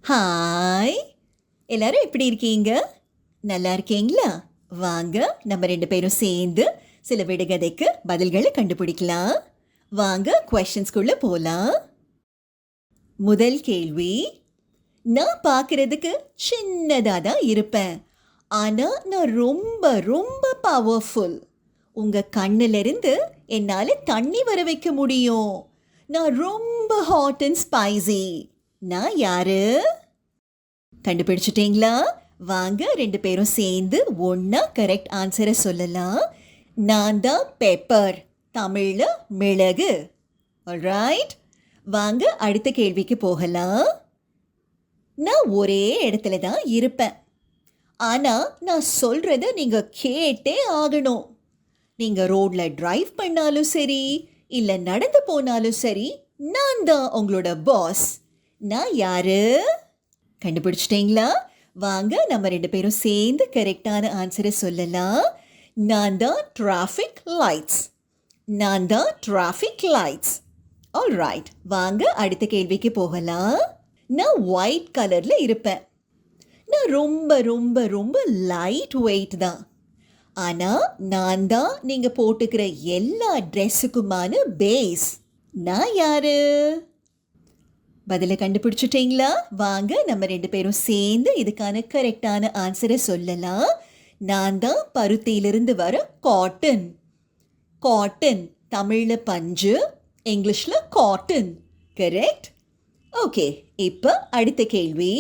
Hi, எல்லாரும் எப்படி இருக்கீங்க? நல்லா இருக்கீங்களா? வாங்க நம்ம 2 பேரும் சேர்ந்து சில விடுகதைக்கு பதில்களை கண்டுபிடிக்கலாம். வாங்க கொஸ்டின்ஸ்குள்ள போலாம். முதல் கேள்வி, நான் பார்க்கறதுக்கு சின்னதாக தான் இருப்பேன், ஆனால் நான் ரொம்ப ரொம்ப பவர்ஃபுல். உங்கள் கண்ணிலிருந்து என்னால் தண்ணி வர வைக்க முடியும். நான் ரொம்ப ஹாட் அண்ட் ஸ்பைசி. நான் யாரு? கண்டுபிடிச்சிட்டீங்களா? வாங்க 2 பேரும் சேர்ந்து ஒன்றா கரெக்ட் ஆன்சரை சொல்லலாம். நான் தான் பெப்பர், தமிழில் மிளகு. ஆல்ரைட், வாங்க அடுத்த கேள்விக்கு போகலாம். நான் ஒரே இடத்துல தான் இருப்பேன், ஆனால் நான் சொல்கிறத நீங்கள் கேட்டே ஆகணும். நீங்கள் ரோடில் டிரைவ் பண்ணாலும் சரி, இல்லை நடந்து போனாலும் சரி, நான் தான் உங்களோட பாஸ். நான் யாரு? கண்டுபிடிச்சிட்டீங்களா? வாங்க நம்ம 2 பேரும் சேர்ந்து கரெக்டான ஆன்சரை சொல்லலாம். நான் தான் டிராஃபிக் லைட்ஸ். நான் தான் டிராஃபிக் லைட்ஸ். ஆல்ரைட், வாங்க அடுத்த கேள்விக்கு போகலாம். நான் ஒயிட் கலரில் இருப்பேன். நான் ரொம்ப ரொம்ப ரொம்ப லைட் வெயிட் தான், ஆனால் நான் தான் நீங்கள் போட்டுக்கிற எல்லா ட்ரெஸ்ஸுக்குமான பேஸ். நான் யாரு? பதிலை கண்டுபிடிச்சிட்டீங்களா? வாங்க நம்ம 2 பேரும் சேர்ந்து இதுக்கான கரெக்டான ஆன்சரை சொல்லலாம். நான் தான் பருத்தியிலிருந்து வர காட்டன். காட்டன், தமிழில் பஞ்சு, இங்கிலீஷில் காட்டன். கரெக்ட். ஓகே, இப்போ அடுத்த கேள்வி.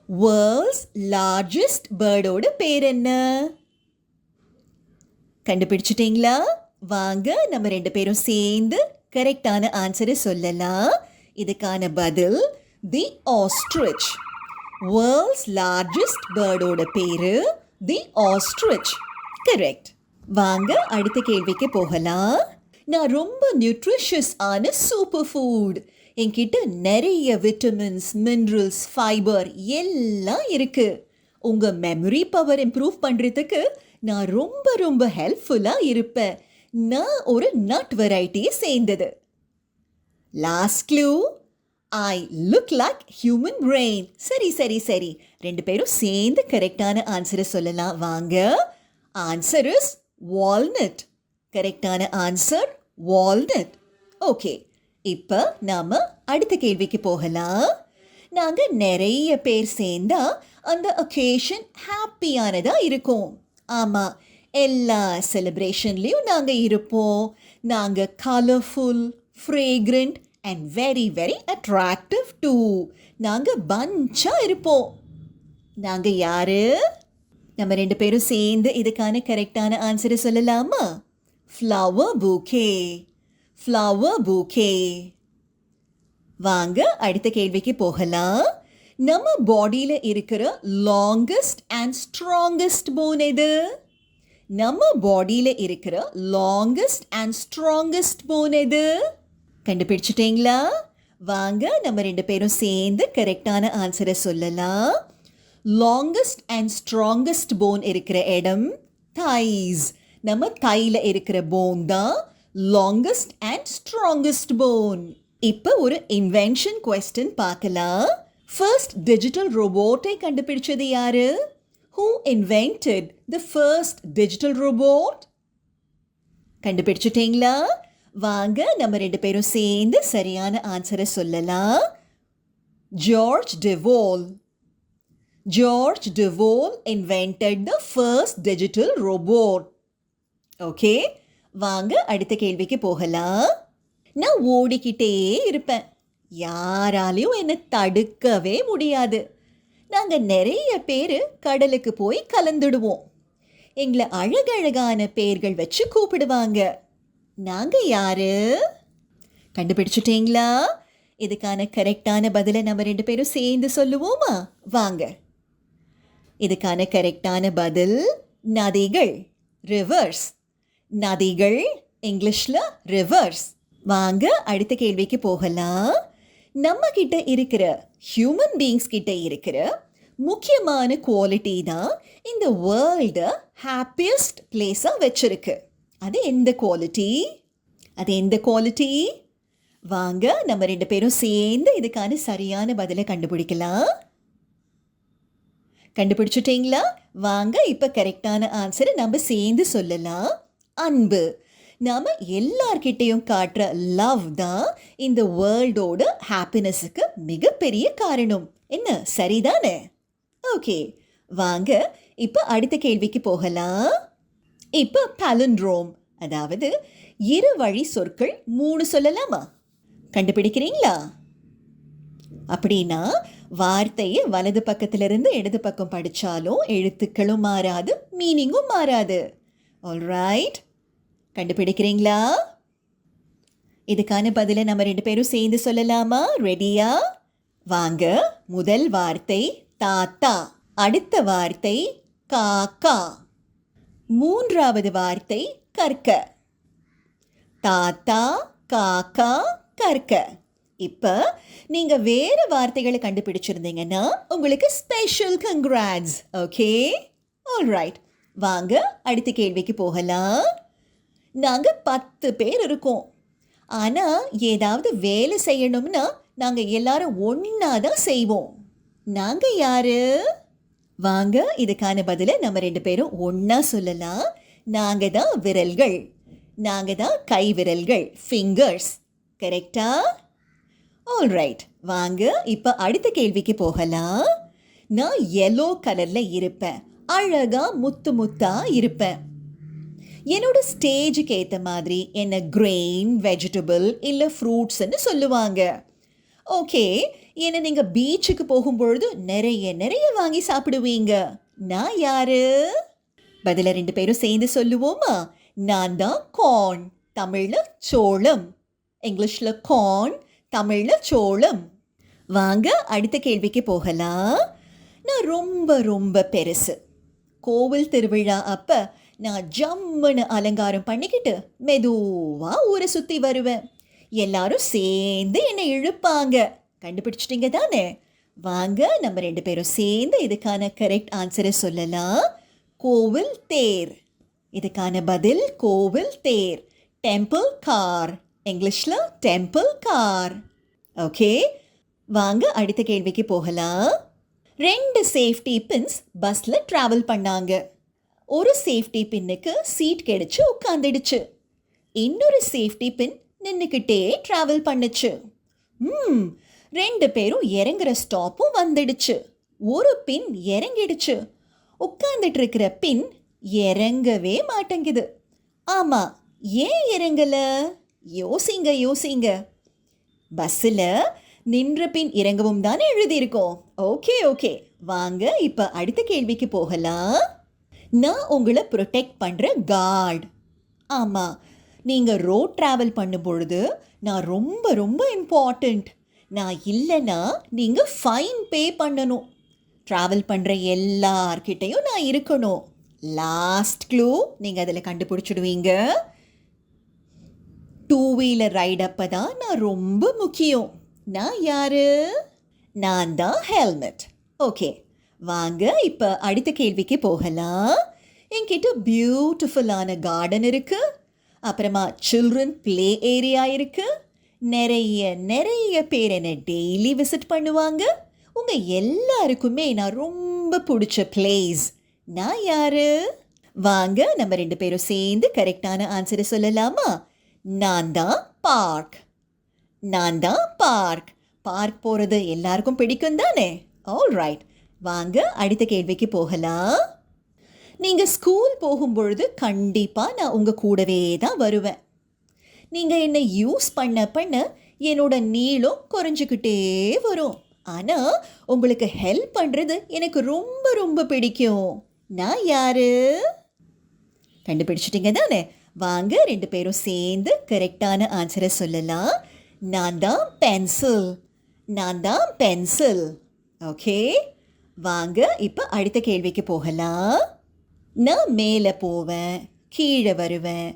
வேர்ல்ட்ஸ் லார்ஜஸ்ட் பேர்டோட பேர் என்ன? கண்டுபிடிச்சிட்டீங்களா? வாங்க நம்ம 2 பேரும் சேர்ந்து கரெக்டான ஆன்சரை சொல்லலாம். இதுக்கான பதில் தி ஆஸ்ட்ரிச். வேர்ல்ட்ஸ் லார்ஜஸ்ட் பேர்டோட பேரு தி ஆஸ்ட்ரிச். கரெக்ட். வாங்க அடுத்த கேள்விக்கு போகலாம். நான் ரொம்ப நியூட்ரிஷியஸ் ஆன சூப்பர் ஃபுட். என்கிட்ட நிறைய விட்டமின்ஸ், மினரல்ஸ், ஃபைபர் எல்லாம் இருக்கு. உங்கள் மெமரி பவர் இம்ப்ரூவ் பண்ணுறதுக்கு நான் ரொம்ப ரொம்ப ஹெல்ப்ஃபுல்லாக இருப்பேன். நான் ஒரு நட் வெரைட்டியை சேர்ந்தது. Last clue, I look like human brain. சரி சரி சரி, 2 பேரும் சேர்ந்து கரெக்டான ஆன்சரை சொல்லலாம். வாங்க, ஆன்சர் இஸ் வால்நட். கரெக்டான ஆன்சர் வால்நட். ஓகே, இப்போ நாம் அடுத்த கேள்விக்கு போகலாம். நாங்கள் நிறைய பேர் சேர்ந்தா அந்த ஒகேஷன் ஹாப்பியானதாக இருக்கும். ஆமாம், எல்லா செலிப்ரேஷன்லேயும் நாங்கள் இருப்போம். நாங்கள் colourful, fragrant and very very attractive too. நாங்கள் பஞ்சாக இருப்போம். நாங்கள் யாரு? நம்ம 2 பேரும் சேர்ந்து இதுக்கான கரெக்டான ஆன்சரை சொல்லலாமா? ஃப்ளவர் பூக்கே. ஃப்ளவர் பூக்கே. வாங்க அடுத்த கேள்விக்கு போகலாம். நம்ம பாடியில் இருக்கிற லாங்கஸ்ட் அண்ட் ஸ்ட்ராங்கஸ்ட் போன் எது? நம்ம பாடியில் இருக்கிற லாங்கஸ்ட் அண்ட் ஸ்ட்ராங்கஸ்ட் போன் எது? கண்டுபிடிச்சிட்டீங்களா? வாங்க நம்ம 2 பேரும் சேர்ந்து கரெக்டான ஆன்சரை சொல்லலாம். லாங்கஸ்ட் அண்ட் ஸ்ட்ராங்கஸ்ட் போன் இருக்கிற இடம் தைஸ். நம்ம தையில் இருக்கிற போன் தான் லாங்கஸ்ட் அண்ட் ஸ்ட்ராங்கஸ்ட் போன். இப்போ ஒரு இன்வென்ஷன் கொஸ்டின் பார்க்கலாம். ஃபர்ஸ்ட் டிஜிட்டல் ரோபோட்டை கண்டுபிடிச்சது யாரு? Who invented the first digital robot? கண்டுபிடிச்சிட்டீங்களா? வாங்க நம்ம 2 பேரும் சேர்ந்து சரியான ஆன்சரை சொல்லலாம். George Devol. George Devol invented the first digital robot. Okay, வாங்க அடுத்த கேள்விக்கு போகலாம். நான் ஓடிக்கிட்டே இருப்பேன், யாராலையும் என்னை தடுக்கவே முடியாது. நாங்கள் நிறைய பேர் கடலுக்கு போய் கலந்துடுவோம். எங்களை அழகழகான பேர்கள் வச்சு கூப்பிடுவாங்க. நாங்கள் யாரு? கண்டுபிடிச்சிட்டீங்களா? இதுக்கான கரெக்டான பதிலை நம்ம 2 பேரும் சேர்ந்து சொல்லுவோமா? வாங்க. இதுக்கான கரெக்டான பதில் நதிகள், ரிவர்ஸ். நதிகள், இங்கிலீஷில் ரிவர்ஸ். வாங்க அடுத்த கேள்விக்கு போகலாம். நம்ம கிட்ட இருக்கிற ஹியூமன் பீயிங்ஸ் கிட்ட இருக்கிற முக்கியமான குவாலிட்டி தான் இந்த வேர்ல்டை ஹாப்பியஸ்ட் பிளேஸாக வச்சிருக்கு. அது எந்த குவாலிட்டி? அது எந்த குவாலிட்டி? வாங்க நம்ம 2 பேரும் சேர்ந்து இதுக்கான சரியான பதிலை கண்டுபிடிக்கலாம். கண்டுபிடிச்சிட்டீங்களா? வாங்க இப்போ கரெக்டான ஆன்சரை நம்ம சேர்ந்து சொல்லலாம். அன்பு. நாம் எல்லார்கிட்டையும் காட்டுற லவ் தான் இந்த வேர்ல்டோட ஹாப்பினஸுக்கு மிகப்பெரிய காரணம். என்ன சரிதானே? ஓகே, வாங்க இப்போ அடுத்த கேள்விக்கு போகலாம். இப்போ palindrome, அதாவது இரு வழி சொற்கள் 3 சொல்லலாமா? கண்டுபிடிக்கிறீங்களா? அப்படின்னா வார்த்தையை வலது பக்கத்திலிருந்து இடது பக்கம் படித்தாலும் எழுத்துக்களும் மாறாது, மீனிங்கும் மாறாது. ஆல்ரைட், கண்டுபிடிக்கிறீங்களா? இதுக்கான பதிலை நம்ம 2 பேரும் சேர்ந்து சொல்லலாமா? ரெடியா? வாங்க. முதல் வார்த்தை தாத்தா, அடுத்த வார்த்தை காக்கா, மூன்றாவது வார்த்தை கற்க. தாத்தா, காக்கா, கற்க. இப்போ நீங்கள் வேறு வார்த்தைகளை கண்டுபிடிச்சிருந்தீங்கன்னா உங்களுக்கு ஸ்பெஷல் கங்க்ராட்ஸ். ஓகே, ஆல்ரைட், வாங்க அடுத்த கேள்விக்கு போகலாம். நாங்கள் 10 பேர் இருக்கோம். ஆனால் ஏதாவது வேலை செய்யணும்னா நாங்கள் எல்லாரும் ஒன்றா தான் செய்வோம். நாங்கள் யாரு? வாங்க இதுக்கான பதிலை நம்ம 2 பேரும் ஒன்றா சொல்லலாம். நாங்கள் தான் விரல்கள், நாங்கள் தான் கை விரல்கள், ஃபிங்கர்ஸ். கரெக்டா? ஆல்ரைட், வாங்க இப்போ அடுத்த கேள்விக்கு போகலாம். நான் yellow கலரில் இருப்பேன், அழகா முத்து முத்தா இருப்பேன். என்னோட ஸ்டேஜுக்கு ஏற்ற மாதிரி என்ன கிரெயின், வெஜிடபிள் இல்லை ஃப்ரூட்ஸ்ன்னு சொல்லுவாங்க. ஓகே, என்ன நீங்கள் பீச்சுக்கு போகும்பொழுது நிறைய நிறைய வாங்கி சாப்பிடுவீங்க. நான் யாரு? பதில 2 பேரும் சேர்ந்து சொல்லுவோமா? நான் தான் கார்ன், தமிழில் சோளம். இங்கிலீஷில் கார்ன், தமிழில் சோளம். வாங்க அடுத்த கேள்விக்கு போகலாம். நான் ரொம்ப ரொம்ப பெருசு. கோவில் திருவிழா அப்போ நான் ஜம்முன்னு அலங்காரம் பண்ணிக்கிட்டு மெதுவாக ஊரை சுற்றி வருவேன். எல்லாரும் சேர்ந்து என்னை இழுப்பாங்க. கண்டுபிடிச்சிட்டிங்க தானே? வாங்க நம்ம 2 பேரும் சேர்ந்து இதுக்கான கரெக்ட் ஆன்சரை சொல்லலாம். கோவில் தேர். இதுக்கான பதில் கோவில் தேர், டெம்பிள் கார். இங்கிலீஷில் டெம்பிள் கார். ஓகே, வாங்க அடுத்த கேள்விக்கு போகலாம். 2 சேஃப்டி பின்ஸ் பஸ்ஸில் ட்ராவல் பண்ணாங்க. ஒரு சேஃப்டி பின்னுக்கு சீட் கிடைச்சு உட்காந்துடுச்சு. இன்னொரு சேஃப்டி பின் நின்றுக்கிட்டே ட்ராவல் பண்ணுச்சு. 2 பேரும் இறங்குற ஸ்டாப்பும் வந்துடுச்சு. ஒரு பின் இறங்கிடுச்சு. உட்காந்துட்டு இருக்கிற பின் இறங்கவே மாட்டேங்குது. ஆமாம், ஏன் இறங்கல? யோசிங்க யோசிங்க. பஸ்ஸில் நின்ற பின் இறங்கவும் தானே எழுதியிருக்கோம். ஓகே ஓகே, வாங்க இப்போ அடுத்த கேள்விக்கு போகலாம். நான் உங்களை ப்ரொடெக்ட் பண்ணுற கார்டு. ஆமாம், நீங்கள் ரோட் ட்ராவல் பண்ணும் பொழுது நான் ரொம்ப ரொம்ப இம்பார்ட்டண்ட். நான் இல்லைன்னா நீங்கள் ஃபைன் பே பண்ணணும். ட்ராவல் பண்ணுற எல்லார்கிட்டையும் நான் இருக்கணும். லாஸ்ட் க்ளூ நீங்கள் அதில் கண்டுபிடிச்சிடுவீங்க. 2 வீலர் ரைட் அப்போ தான் நான் ரொம்ப முக்கியம். நான் யாரு? நான் தான் ஹெல்மெட். ஓகே, வாங்க இப்போ அடுத்த கேள்விக்கு போகலாம். என்கிட்ட பியூட்டிஃபுல்லான கார்டன் இருக்குது. அப்புறமா சில்ட்ரன் ப்ளே ஏரியா இருக்குது. நிறைய நிறைய பேர் என்னை டெய்லி விசிட் பண்ணுவாங்க. உங்கள் எல்லாருக்குமே நான் ரொம்ப பிடிச்ச பிளேஸ். நான் யாரு? வாங்க நம்ம 2 பேரும் சேர்ந்து கரெக்டான ஆன்சரை சொல்லலாமா? நான் தான் பார்க். நான் தான் பார்க். பார்க் போகிறது எல்லாருக்கும் பிடிக்கும் தானே? ஆல்ரைட், வாங்க அடுத்த கேள்விக்கு போகலாம். நீங்கள் ஸ்கூல் போகும்பொழுது கண்டிப்பாக நான் உங்கள் கூடவே தான் வருவேன். நீங்கள் என்னை யூஸ் பண்ண பண்ண என்னோட நீளம் குறைஞ்சிக்கிட்டே வரும். ஆனால் உங்களுக்கு ஹெல்ப் பண்ணுறது எனக்கு ரொம்ப ரொம்ப பிடிக்கும். நான் யாரு? கண்டுபிடிச்சிட்டிங்க தானே? வாங்க 2 பேரும் சேர்ந்து கரெக்டான ஆன்சரை சொல்லலாம். நான் தான் பென்சில். நான் தான் பென்சில். ஓகே, வாங்க இப்போ அடுத்த கேள்விக்கு போகலாம். நான் மேலே போவேன், கீழே வருவேன்,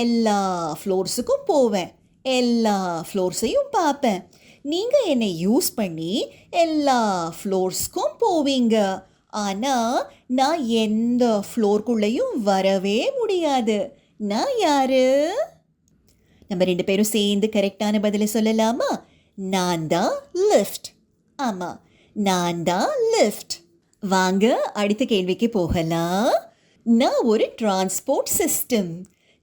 எல்லா ஃப்ளோர்ஸுக்கும் போவேன், எல்லா ஃப்ளோர்ஸையும் பார்ப்பேன். நீங்கள் என்னை யூஸ் பண்ணி எல்லா ஃப்ளோர்ஸ்க்கும் போவீங்க. ஆனால் நான் எந்த ஃப்ளோர்க்குள்ளேயும் வரவே முடியாது. நான் யாரு? நம்ம 2 பேரும் சேர்ந்து கரெக்டான பதிலை சொல்லலாமா? நான் தான் லிஃப்ட். ஆமாம், நான் தான் லிஃப்ட். வாங்க அடுத்த கேள்விக்கு போகலாம். நான் ஒரு டிரான்ஸ்போர்ட் சிஸ்டம்.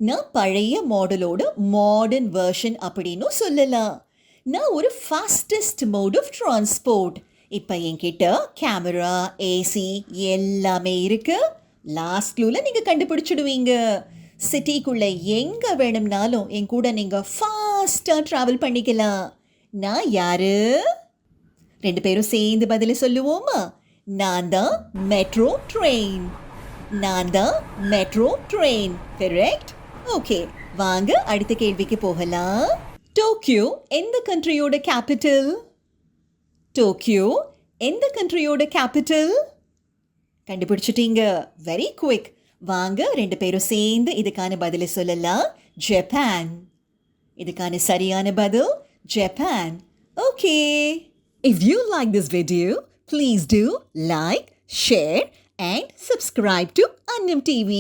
நான் பழைய மாடலோட மாடர்ன் வெர்ஷன் அப்படின்னு சொல்லலாம். நான் ஒரு ஃபாஸ்டஸ்ட் மோட் ஆஃப் டிரான்ஸ்போர்ட். இப்போ என்கிட்ட கேமரா, ஏசி எல்லாமே இருக்கு. லாஸ்ட் க்ளூவில் நீங்கள் கண்டுபிடிச்சிடுவீங்க. சிட்டிக்குள்ளே எங்கே வேணும்னாலும் என் கூட நீங்கள் ஃபாஸ்ட்டாக ட்ராவல் பண்ணிக்கலாம். நான் யாரு? 2 பேரும் சேர்ந்து பதில் சொல்லுவோமா? நான் தான் மெட்ரோ ட்ரெயின். நான் தான் மெட்ரோ ட்ரெயின். கரெக்ட்? ஓகே, வாங்க அடுத்த கேள்விக்கு போகலாம். டோக்கியோ எந்த கண்ட்ரியோட கேபிட்டல்? டோக்கியோ எந்த கண்ட்ரியோட கேபிட்டல்? கண்டுபிடிச்சிட்டீங்க. Very quick. வாங்க 2 பேரும் சேர்ந்து இதுக்கான பதிலை சொல்லலாம். ஜப்பான். இதுக்கான சரியான பதில் Japan. Okay. If you like this video, please do like, share and subscribe to Annam TV.